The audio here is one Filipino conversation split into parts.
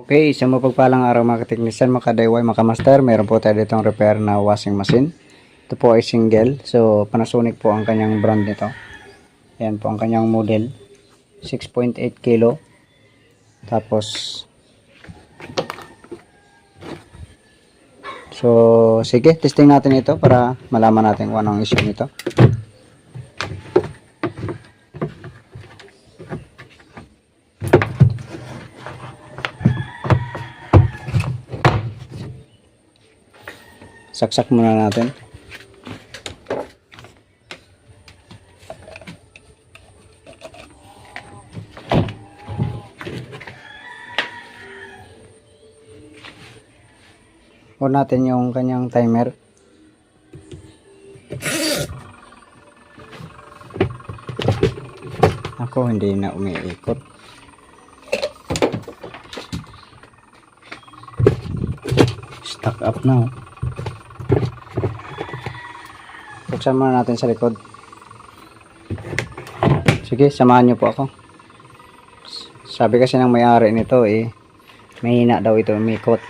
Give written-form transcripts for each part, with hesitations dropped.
Okay, isang mapagpalang araw mga kateknisyan, mga ka-DIY, mga ka-master. Meron po tayo ditong repair na washing machine. Ito po ay single. So, Panasonic po ang kanyang brand nito. Ayan po ang kanyang model. 6.8 kilo. Tapos, so, sige, testing natin ito para malaman natin kung anong issue nito. Saksak muna natin. On natin yung kanyang timer. Ako hindi na umiikot. Stuck up na. Buksan muna natin sa likod. Sige, samahan nyo po ako. Sabi kasi ng may-ari nito mahina daw ito umikot.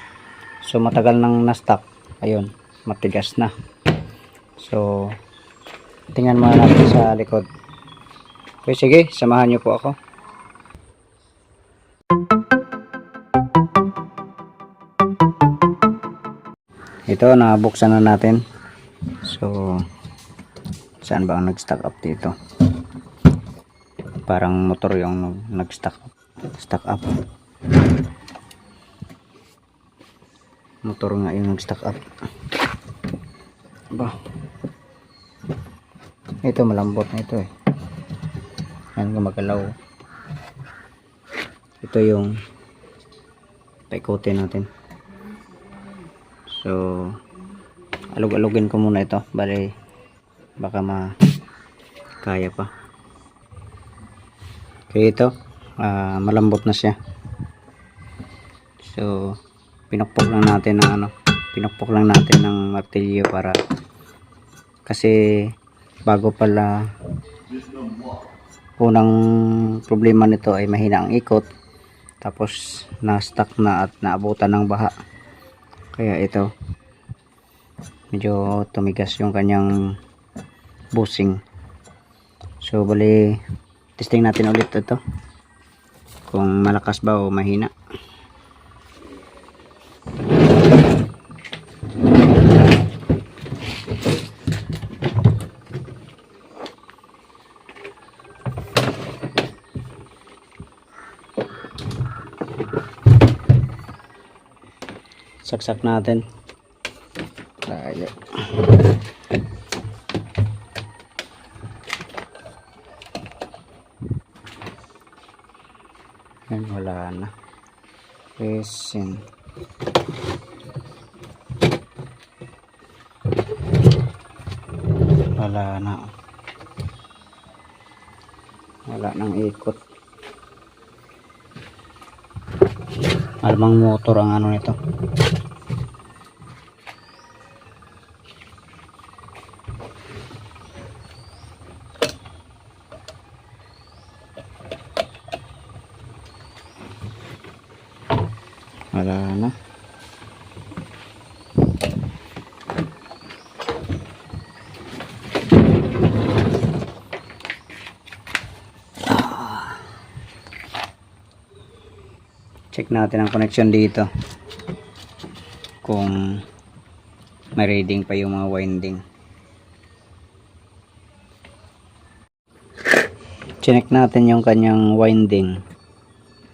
So matagal nang na-stuck. Ayun, matigas na. So tingnan muna natin sa likod. Okay, sige, samahan nyo po ako. Ito, nabuksan na natin. So saan ba ang nag-stuck up dito? Parang motor yung nag-stuck up. Motor nga yung nag-stuck up. Ba. Ito malambot na ito Yan, gumagalaw. Ito yung paikutin natin. So alug-alugin ko muna ito. Bali baka kaya pa. Okay, ito malambot na siya. So pinukpok lang natin ng martilyo para kasi bago pala unang problema nito ay mahina ang ikot, tapos na-stuck na at naabutan ng baha, kaya ito medyo tumigas yung kanyang bushing. So bali testing natin ulit ito kung malakas ba o mahina. Saksak natin. Ayan. Yan, wala na. Resin. Wala na. Wala nang ikot. Alamang motor ang ano nito. Wala na. Check natin ang connection dito. Kung may reading pa yung mga winding. Check natin yung kanyang winding.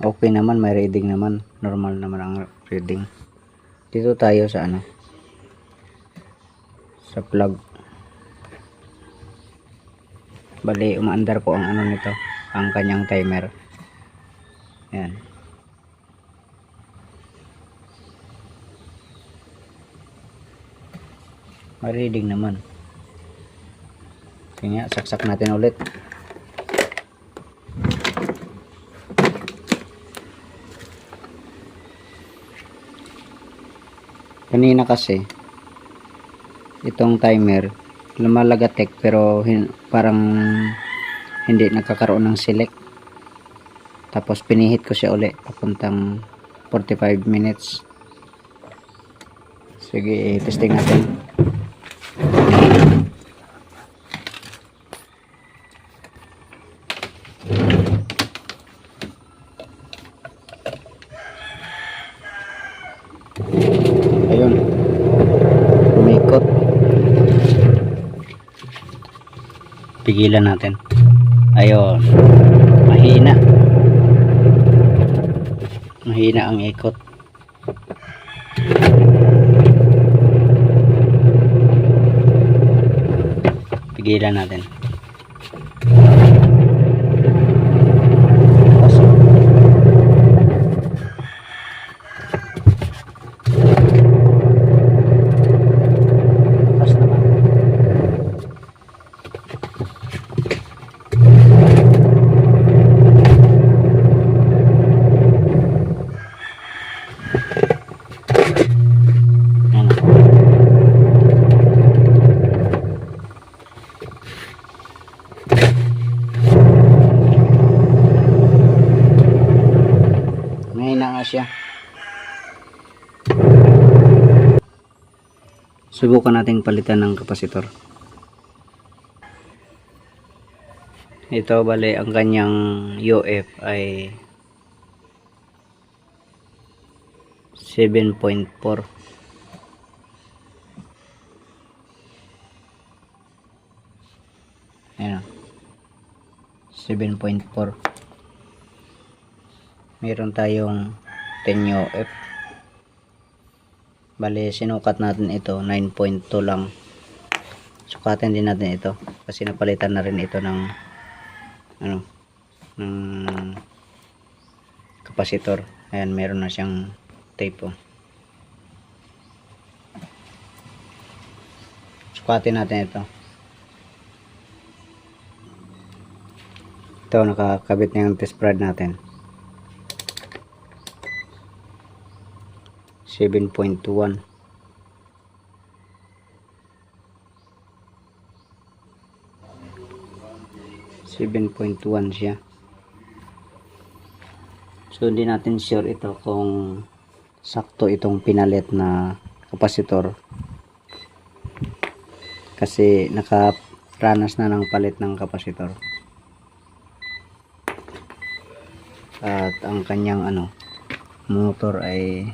Okay naman, may reading naman. Normal naman ang reading. Dito tayo sa sa plug. Bali, umaandar po ang nito, ang kanyang timer. Ayan. May reading naman. Kaya saksak natin ulit. Kanina kasi itong timer lumalagatek pero parang hindi nagkakaroon ng select. Tapos pinihit ko siya uli papuntang 45 minutes. Sige, testing natin. Ayun, umikot. Pigilan natin. Ayun, mahina ang ikot. Pigilan natin. Tapos naman. Mahina nga siya. Subukan nating palitan ng kapasitor. Ito bale ang kanyang UF ay 7.4. Ayan, 7.4. Meron tayong 10 UF. Bale sinukat natin ito 9.2 lang. Sukatin din natin ito kasi napalitan na rin ito ng ng kapasitor. Ayan, meron na siyang tape. Sukatin natin ito. Ito, nakakabit na yung test rod natin. 7.1. siya. So hindi natin sure ito kung sakto itong pinalit na kapasitor kasi nakaranas na ng palit ng kapasitor at ang kanyang motor ay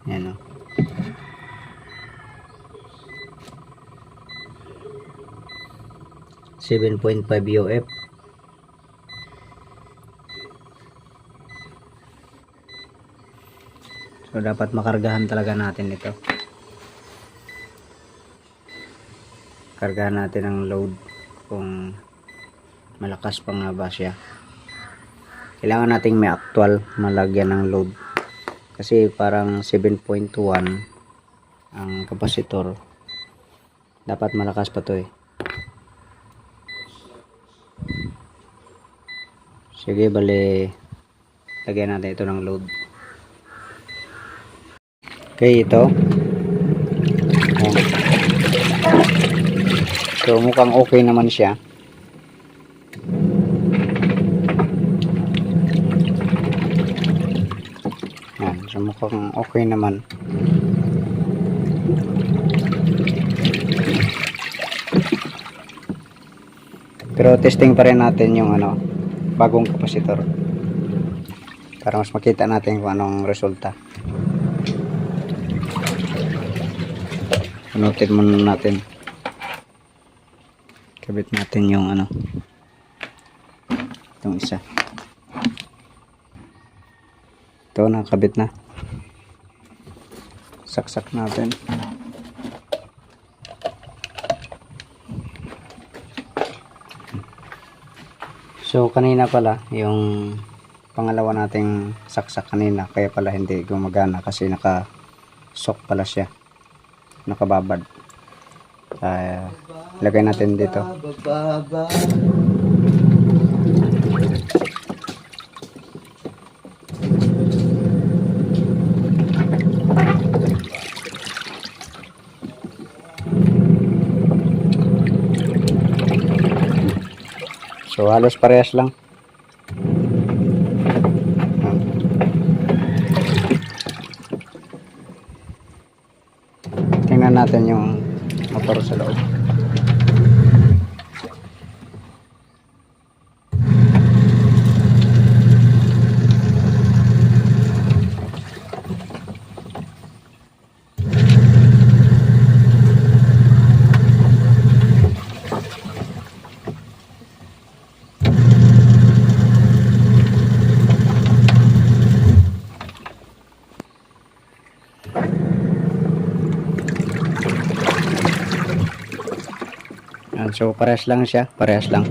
yan 7.5 UF. So dapat makargahan talaga natin ito. Kargahan natin ang load kung malakas pa nga ba siya. Kailangan nating may actual malagyan ng load. Kasi parang 7.1 ang kapasitor. Dapat malakas pa to eh. Sige, bale lagyan natin ito ng load. Okay, ito. Ayan. So mukhang okay naman siya. Ayan, so mukhang okay naman. Pero testing pa rin natin yung bagong kapasitor para mas makita natin kung anong resulta. Pinutin muna natin. Kabit natin yung itong isa. Ito, nakabit na. Saksak natin. So kanina pala yung pangalawa nating saksak kanina, kaya pala hindi gumagana kasi naka-sock pala siya, nakababad. Lagay natin dito. So halos parehas lang. Tingnan natin yung motor sa loob. So parehas lang siya, parehas lang.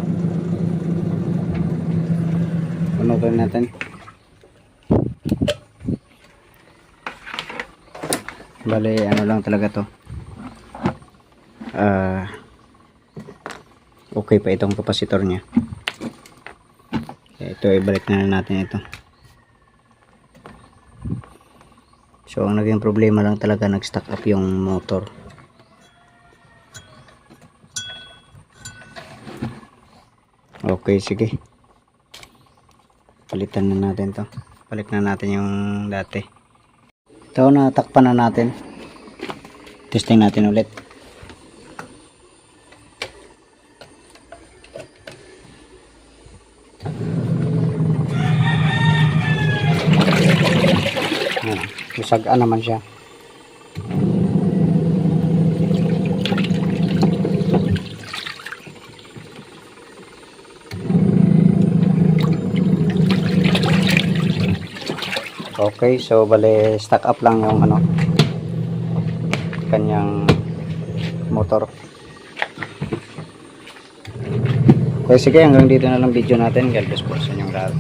Punutin natin. Bale, ano lang talaga to. Okay pa itong kapasitor niya. Ito, ibalik na natin ito. So ang naging problema lang talaga, nag-stack up yung motor. Okay, sige. Palitan na natin to. Balik na natin yung dati. Ito, natakpan na natin. Testing natin ulit. Masagaan naman siya. Okay, so bale stack up lang yung ano, kanyang motor. Okay, sige, hanggang dito na lang video natin. God bless po sa inyong lahat.